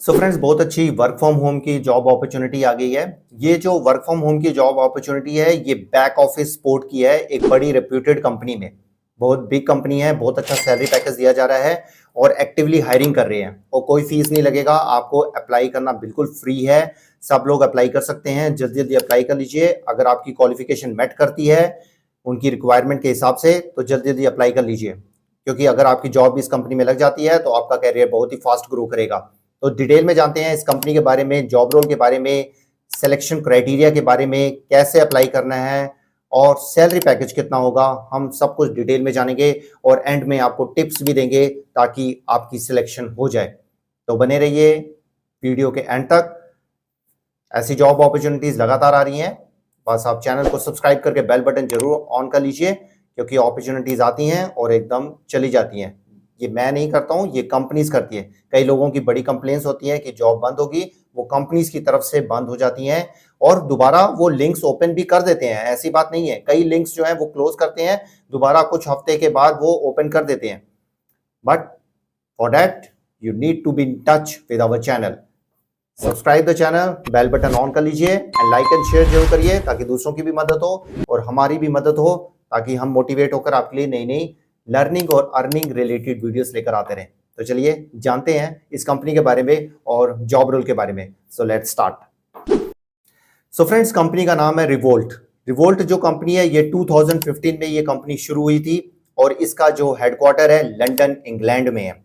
So friends, बहुत अच्छी work from home की जॉब अपॉर्चुनिटी आ गई है। ये जो वर्क फ्रॉम होम की जॉब अपॉर्चुनिटी है, ये बैक ऑफिस सपोर्ट की है एक बड़ी रेप्यूटेड कंपनी में। बहुत बिग कंपनी है, बहुत अच्छा सैलरी पैकेज दिया जा रहा है और एक्टिवली हायरिंग कर रहे हैं और कोई फीस नहीं लगेगा। आपको अप्लाई करना बिल्कुल फ्री है, सब लोग अप्लाई कर सकते हैं। जल्दी जल्दी अप्लाई कर लीजिए। अगर आपकी क्वालिफिकेशन मैट करती है उनकी रिक्वायरमेंट के हिसाब से तो जल्दी जल्दी अप्लाई कर लीजिए, क्योंकि अगर आपकी जॉब इस कंपनी में लग जाती है तो आपका कैरियर बहुत ही फास्ट ग्रो करेगा। तो डिटेल में जानते हैं इस कंपनी के बारे में, जॉब रोल के बारे में, सिलेक्शन क्राइटेरिया के बारे में, कैसे अप्लाई करना है और सैलरी पैकेज कितना होगा। हम सब कुछ डिटेल में जानेंगे और एंड में आपको टिप्स भी देंगे ताकि आपकी सिलेक्शन हो जाए। तो बने रहिए वीडियो के एंड तक। ऐसी जॉब अपॉर्चुनिटीज लगातार आ रही हैं, बस आप चैनल को सब्सक्राइब करके बेल बटन जरूर ऑन कर लीजिए, क्योंकि अपॉर्चुनिटीज आती हैं और एकदम चली जाती हैं। ये मैं नहीं करता हूँ, ये कंपनीज करती है। कई लोगों की बड़ी कंप्लेंट्स होती हैं कि जॉब बंद होगी, वो कंपनीज की तरफ से बंद हो जाती हैं और दोबारा वो लिंक्स ओपन भी कर देते हैं। ऐसी बात नहीं है, कई लिंक्स जो है वो क्लोज करते हैं, दोबारा कुछ हफ्ते के बाद वो ओपन कर देते हैं। But for that you need to be in touch with our channel. Subscribe the channel, bell button on कर लीजिए एंड लाइक एंड शेयर जरूर करिए ताकि दूसरों की भी मदद हो और हमारी भी मदद हो, ताकि हम मोटिवेट होकर आपके लिए नई नई लर्निंग और अर्निंग रिलेटेड वीडियोस लेकर आते रहें। तो चलिए जानते हैं इस कंपनी के बारे में और जॉब रोल के बारे में। So let's start. So friends, company का नाम है रिवोल्ट। रिवोल्ट जो कंपनी है ये 2015 में ये कंपनी शुरू हुई थी और इसका जो हेडक्वार्टर है लंदन इंग्लैंड में है।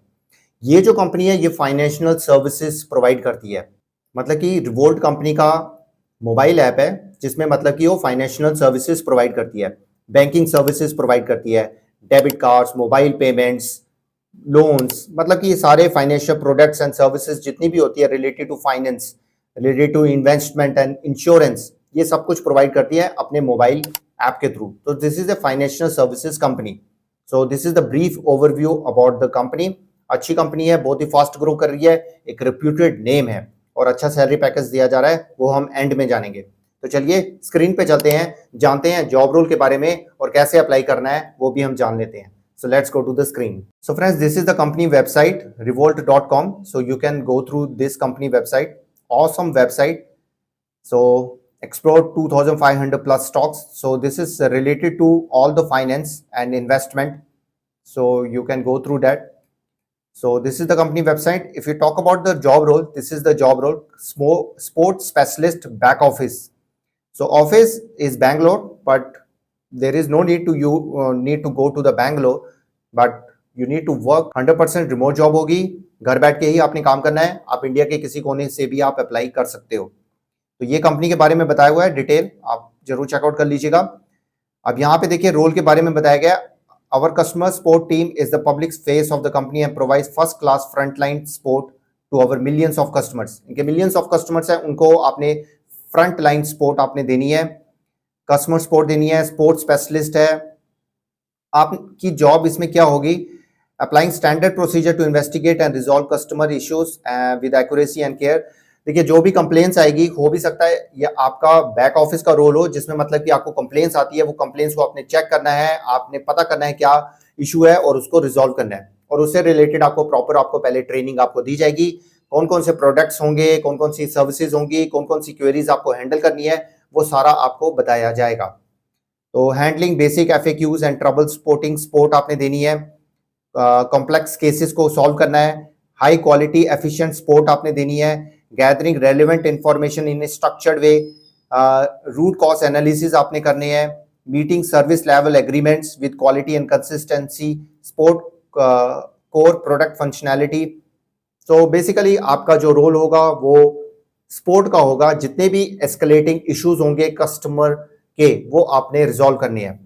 ये जो कंपनी है ये फाइनेंशियल सर्विसेज प्रोवाइड करती है। मतलब कि रिवोल्ट कंपनी का मोबाइल ऐप है जिसमें मतलब कि वो फाइनेंशियल सर्विसेज प्रोवाइड करती है, बैंकिंग सर्विसेज प्रोवाइड करती है, debit cards, mobile payments, loans, मतलब कि ये सारे फाइनेंशियल प्रोडक्ट्स एंड सर्विसेज जितनी भी होती है related to finance, related to investment and insurance, ये सब कुछ प्रोवाइड करती है अपने मोबाइल ऐप के थ्रू। तो this is a financial services company. So this is the brief overview about the company. अच्छी कंपनी है, बहुत ही फास्ट ग्रो कर रही है, एक रेप्यूटेड नेम है और अच्छा सैलरी पैकेज दिया जा रहा है, वो हम एंड में जानेंगे। तो चलिए स्क्रीन पे चलते हैं, जानते हैं जॉब रोल के बारे में और कैसे अप्लाई करना है वो भी हम जान लेते हैं। So let's go to the screen. So friends, this is the company website revolt.com. So you can go through this company website. Awesome website. So explore 2500 plus stocks. So this is related to all the finance and investment. So you can go through that. So this is the company website. If you talk about the job role, this is the job role, sports specialist back office. So office is Bangalore, but there is no need to need to go to the Bangalore, but you need to work 100% remote job होगी। घर बैठ के ही आपने काम करना है, आप India के किसी कोने से भी आप अप्लाई कर सकते हो। तो ये कंपनी के बारे में बताया हुआ है, डिटेल आप जरूर चेकआउट कर लीजिएगा। अब यहाँ पे देखिए रोल के बारे में बताया गया, our customer support team is the public face of the company and provides first class frontline support to our millions of customers। इनके millions of customers हैं, उनको आपने फ्रंट लाइन सपोर्ट आपने देनी है, कस्टमर सपोर्ट देनी है। स्पोर्ट्स स्पेशलिस्ट है। आपकी जॉब इसमें क्या होगी, applying standard procedure to investigate and resolve customer issues with accuracy and care. देखिए जो भी कंप्लेंट्स आएगी, हो भी सकता है ये आपका बैक ऑफिस का रोल हो, जिसमें मतलब कि आपको कंप्लेंट्स आती है, वो कंप्लेंट्स को आपने चेक करना है, आपने पता करना है क्या इशू है और उसको रिजॉल्व करना है। और उससे रिलेटेड आपको प्रॉपर आपको पहले ट्रेनिंग आपको दी जाएगी, कौन कौन से प्रोडक्ट्स होंगे, कौन कौन सी सर्विसेज होंगी, कौन कौन सी क्वेरीज आपको हैंडल करनी है, वो सारा आपको बताया जाएगा। तो handling basic FAQs and trouble sporting support आपने देनी है, कॉम्प्लेक्स केसेस को सॉल्व करना है, हाई क्वालिटी एफिशिएंट सपोर्ट आपने देनी है, gathering relevant information in a structured way, root cause analysis आपने करने हैं, meeting service level agreements with quality and consistency, support core product functionality. So basically आपका जो रोल होगा वो सपोर्ट का होगा, जितने भी एस्केलेटिंग इश्यूज होंगे कस्टमर के वो आपने रिजॉल्व करने हैं।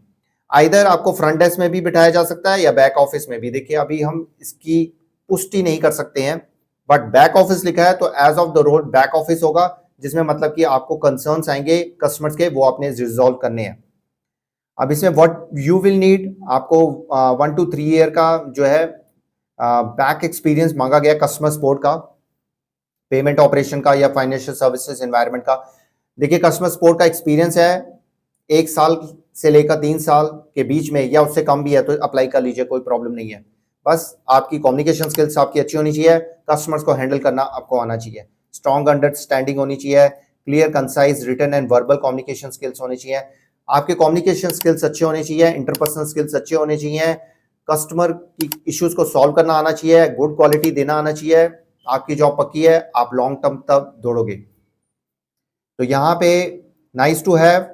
आइदर आपको फ्रंट डेस्क में भी बिठाया जा सकता है या बैक ऑफिस में भी। देखिए अभी हम इसकी पुष्टि नहीं कर सकते हैं, बट बैक ऑफिस लिखा है तो as of the role back office होगा, जिसमें मतलब कि आपको कंसर्न्स आएंगे कस्टमर्स के, वो आपने रिजॉल्व करने हैं। अब इसमें व्हाट यू विल नीड, आपको 1 to 3 ईयर का जो है बैक एक्सपीरियंस मांगा गया, कस्टमर सपोर्ट का, पेमेंट ऑपरेशन का या फाइनेंशियल सर्विसेज एनवायरनमेंट का। देखिए कस्टमर सपोर्ट का एक्सपीरियंस है 1 साल से लेकर 3 साल के बीच में या उससे कम भी है तो अप्लाई कर लीजिए, कोई प्रॉब्लम नहीं है। बस आपकी कम्युनिकेशन स्किल्स आपकी अच्छी होनी चाहिए, कस्टमर्स को हैंडल करना आपको आना चाहिए, स्ट्रॉन्ग अंडरस्टैंडिंग होनी चाहिए, clear concise written and verbal communication skills होनी चाहिए। आपके कम्युनिकेशन स्किल्स अच्छे होने चाहिए, इंटरपर्सनल स्किल्स अच्छे होने चाहिए, कस्टमर की इश्यूज को सॉल्व करना आना चाहिए, गुड क्वालिटी देना आना चाहिए। आपकी जॉब पक्की है, आप लॉन्ग टर्म तक दौड़ोगे। तो यहाँ पे नाइस टू हैव,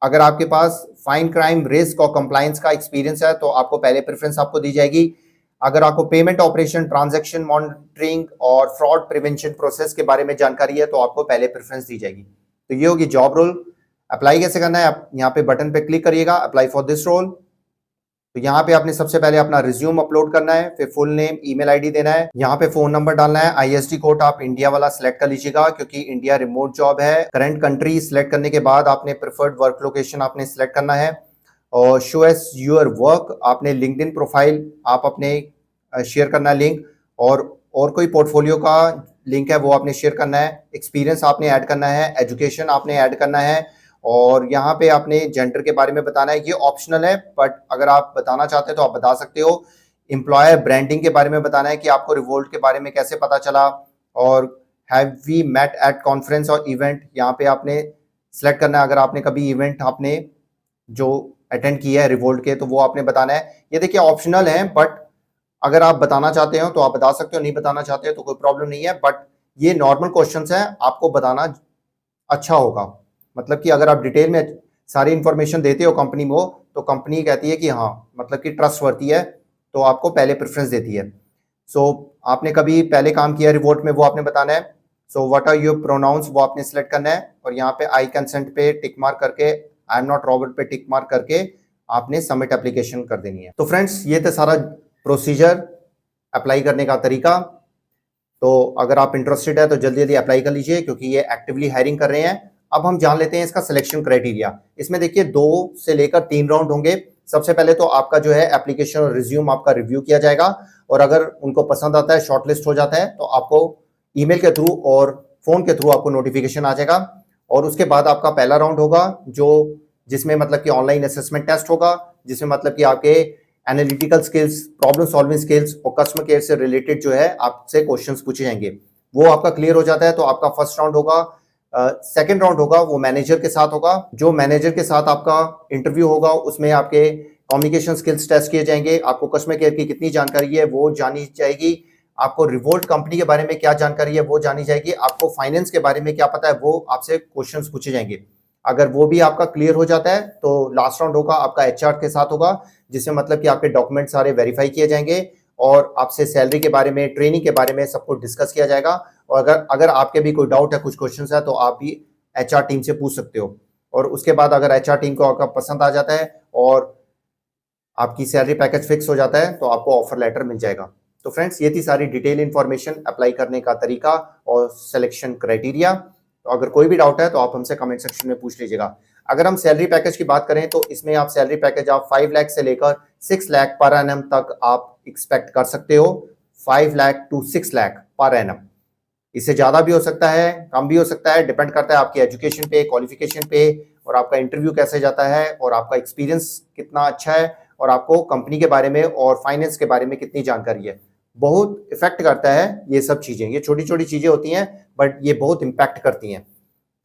अगर आपके पास फाइन क्राइम रिस्क और कंप्लायंस का एक्सपीरियंस है तो आपको पहले प्रेफरेंस आपको दी जाएगी। अगर आपको पेमेंट ऑपरेशन, ट्रांजैक्शन मॉनिटरिंग और फ्रॉड प्रिवेंशन प्रोसेस के बारे में जानकारी है तो आपको पहले प्रेफरेंस दी जाएगी। तो ये होगी जॉब रोल। अप्लाई कैसे करना है, आप यहाँ पे बटन पे क्लिक करिएगा, अप्लाई फॉर दिस रोल। तो यहाँ पे आपने सबसे पहले अपना रिज्यूम अपलोड करना है, फिर फुल नेम, ईमेल आईडी देना है, यहाँ पे फोन नंबर डालना है। आईएसडी कोड आप इंडिया वाला सिलेक्ट कर लीजिएगा क्योंकि इंडिया रिमोट जॉब है। करंट कंट्री सिलेक्ट करने के बाद आपने प्रेफर्ड वर्क लोकेशन आपने सिलेक्ट करना है और शो एस यूर वर्क, आपने लिंक्डइन प्रोफाइल आप अपने शेयर करना है लिंक, और कोई पोर्टफोलियो का लिंक है वो आपने शेयर करना है। एक्सपीरियंस आपने ऐड करना है, एजुकेशन आपने ऐड करना है और यहाँ पे आपने जेंडर के बारे में बताना है। ये ऑप्शनल है बट अगर आप बताना चाहते हैं तो आप बता सकते हो। एम्प्लॉयर ब्रांडिंग के बारे में बताना है कि आपको रिवोल्ट के बारे में कैसे पता चला, और have we met at conference और इवेंट, यहाँ पे आपने सेलेक्ट करना है। अगर आपने कभी इवेंट आपने जो अटेंड किया है रिवोल्ट के तो वो आपने बताना है। ये देखिए ऑप्शनल है बट अगर आप बताना चाहते हो तो आप बता सकते हो, नहीं बताना चाहते हो तो कोई प्रॉब्लम नहीं है। बट ये नॉर्मल क्वेश्चंस हैं, आपको बताना अच्छा होगा। मतलब कि अगर आप डिटेल में सारी इंफॉर्मेशन देते हो कंपनी में तो कंपनी कहती है कि हाँ मतलब कि ट्रस्टवर्दी है तो आपको पहले प्रेफरेंस देती है। सो आपने कभी पहले काम किया रिवोल्ट में वो आपने बताना है। So what are your pronouns वो आपने सेलेक्ट करना है और यहाँ पे आई कंसेंट पे टिक मार्क करके, आई एम नॉट रॉबर्ट पे टिक मार्क करके आपने सबमिट एप्लीकेशन कर देनी है। तो फ्रेंड्स ये था सारा प्रोसीजर अप्लाई करने का तरीका। तो अगर आप इंटरेस्टेड है तो जल्दी जल्दी अप्लाई कर लीजिए क्योंकि ये एक्टिवली हायरिंग कर रहे हैं। अब हम जान लेते हैं इसका सिलेक्शन क्राइटेरिया। इसमें देखिए 2 से लेकर 3 राउंड होंगे। सबसे पहले तो आपका जो है एप्लीकेशन और रिज्यूम आपका रिव्यू किया जाएगा और अगर उनको पसंद आता है, शॉर्टलिस्ट हो जाता है तो आपको ईमेल के थ्रू और फोन के थ्रू आपको नोटिफिकेशन आ जाएगा। और उसके बाद आपका पहला राउंड होगा जिसमें मतलब कि ऑनलाइन असेसमेंट टेस्ट होगा, जिसमें मतलब कि आपके analytical skills, problem solving skills और कस्टमर केयर से रिलेटेड जो है आपसे क्वेश्चंस पूछे जाएंगे। वो आपका क्लियर हो जाता है तो आपका फर्स्ट राउंड होगा। सेकंड राउंड होगा वो मैनेजर के साथ होगा। जो मैनेजर के साथ आपका इंटरव्यू होगा उसमें आपके कम्युनिकेशन स्किल्स टेस्ट किए जाएंगे, आपको कस्टमर केयर की कितनी जानकारी है वो जानी जाएगी, आपको रिवोल्ट कंपनी के बारे में क्या जानकारी है वो जानी जाएगी, आपको फाइनेंस के बारे में क्या पता है वो आपसे क्वेश्चंस पूछे जाएंगे। अगर वो भी आपका क्लियर हो जाता है तो लास्ट राउंड होगा आपका एचआर के साथ होगा, जिसमें मतलब कि आपके डॉक्यूमेंट सारे वेरीफाई किए जाएंगे और आपसे सैलरी के बारे में, ट्रेनिंग के बारे में सब कुछ डिस्कस किया जाएगा। और अगर आपके भी कोई डाउट है, कुछ क्वेश्चन है तो आप भी एचआर टीम से पूछ सकते हो। और उसके बाद अगर एचआर टीम को आपका पसंद आ जाता है और आपकी सैलरी पैकेज फिक्स हो जाता है तो आपको ऑफर लेटर मिल जाएगा। तो फ्रेंड्स ये थी सारी डिटेल इन्फॉर्मेशन, अप्लाई करने का तरीका और सिलेक्शन क्राइटेरिया। तो अगर कोई भी डाउट है तो आप हमसे कमेंट सेक्शन में पूछ लीजिएगा। अगर हम सैलरी पैकेज की बात करें तो इसमें आप सैलरी पैकेज आप 5 लाख से लेकर 6 लाख पर एनम तक आप एक्सपेक्ट कर सकते हो। 5 lakh to 6 lakh per annum, इससे ज्यादा भी हो सकता है, कम भी हो सकता है, डिपेंड करता है आपकी एजुकेशन पे, क्वालिफिकेशन पे और आपका इंटरव्यू कैसे जाता है और आपका एक्सपीरियंस कितना अच्छा है और आपको कंपनी के बारे में और फाइनेंस के बारे में कितनी जानकारी है। बहुत इफेक्ट करता है ये सब चीजें, ये छोटी छोटी चीजें होती हैं बट ये बहुत इंपैक्ट करती हैं।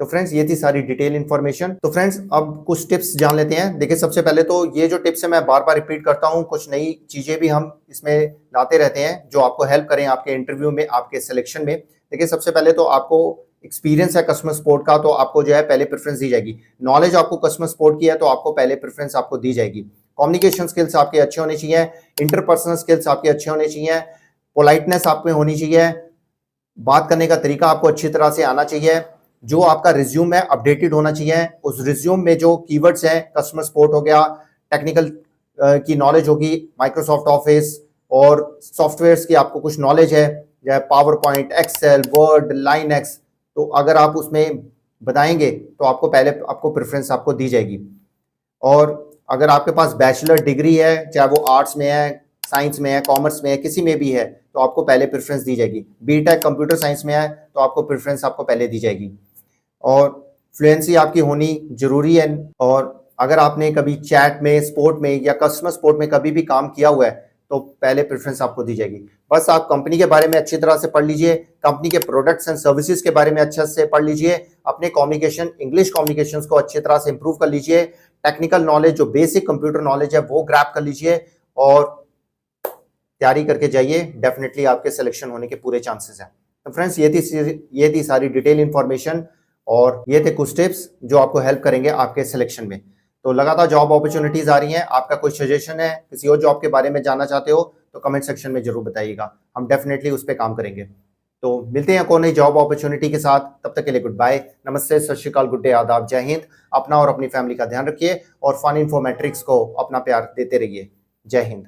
तो फ्रेंड्स ये थी सारी डिटेल इन्फॉर्मेशन। तो फ्रेंड्स अब कुछ टिप्स जान लेते हैं। देखिए सबसे पहले तो ये जो टिप्स है मैं बार बार रिपीट करता हूँ, कुछ नई चीजें भी हम इसमें लाते रहते हैं जो आपको हेल्प करें आपके इंटरव्यू में, आपके सिलेक्शन में। देखिए सबसे पहले तो आपको एक्सपीरियंस है कस्टमर सपोर्ट का तो आपको जो है पहले प्रेफरेंस दी जाएगी। नॉलेज आपको कस्टमर सपोर्ट की है तो आपको पहले प्रेफरेंस आपको दी जाएगी। कम्युनिकेशन स्किल्स आपके अच्छे होने चाहिए, इंटरपर्सनल स्किल्स आपके अच्छे होने चाहिए, पोलाइटनेस आप में होनी चाहिए, बात करने का तरीका आपको अच्छी तरह से आना चाहिए, जो आपका रिज्यूम है अपडेटेड होना चाहिए, उस रिज्यूम में जो कीवर्ड्स हैं कस्टमर सपोर्ट हो गया, टेक्निकल की नॉलेज होगी, माइक्रोसॉफ्ट ऑफिस और सॉफ्टवेयर्स की आपको कुछ नॉलेज है, जैसे पावर पॉइंट, एक्सेल, वर्ड, लाइनएक्स, तो अगर आप उसमें बताएंगे तो आपको पहले आपको प्रेफरेंस आपको दी जाएगी। और अगर आपके पास बैचलर डिग्री है, चाहे वो आर्ट्स में है, साइंस में है, कॉमर्स में है, किसी में भी है तो आपको पहले प्रेफरेंस दी जाएगी। बीटेक कंप्यूटर साइंस में है तो आपको प्रेफरेंस आपको पहले दी जाएगी। और फ्लुएंसी आपकी होनी जरूरी है। और अगर आपने कभी चैट में, स्पोर्ट में या कस्टमर सपोर्ट में कभी भी काम किया हुआ है तो पहले प्रेफरेंस आपको दी जाएगी। बस आप कंपनी के बारे में अच्छी तरह से पढ़ लीजिए, कंपनी के प्रोडक्ट्स एंड सर्विसेज के बारे में अच्छे से पढ़ लीजिए, अपने कम्युनिकेशन इंग्लिश कम्युनिकेशन को अच्छी तरह से इंप्रूव कर लीजिए, टेक्निकल नॉलेज जो बेसिक कंप्यूटर नॉलेज है वो ग्रैब कर लीजिए और तैयारी करके जाइए। डेफिनेटली आपके सिलेक्शन होने के पूरे चांसेस हैं। तो फ्रेंड्स ये थी सारी डिटेल इंफॉर्मेशन और ये थे कुछ टिप्स जो आपको हेल्प करेंगे आपके सिलेक्शन में। तो लगातार जॉब अपॉर्चुनिटीज आ रही हैं, आपका कोई सजेशन है, किसी और जॉब के बारे में जानना चाहते हो तो कमेंट सेक्शन में जरूर बताइएगा, हम डेफिनेटली उस पर काम करेंगे। तो मिलते हैं कौन नई जॉब अपॉर्चुनिटी के साथ, तब तक के लिए गुड बाय, नमस्ते, सत श्री अकाल, गुड डे, आदाब, जय हिंद। अपना और अपनी फैमिली का ध्यान रखिए और फन इन्फॉर्मेट्रिक्स को अपना प्यार देते रहिए। जय हिंद।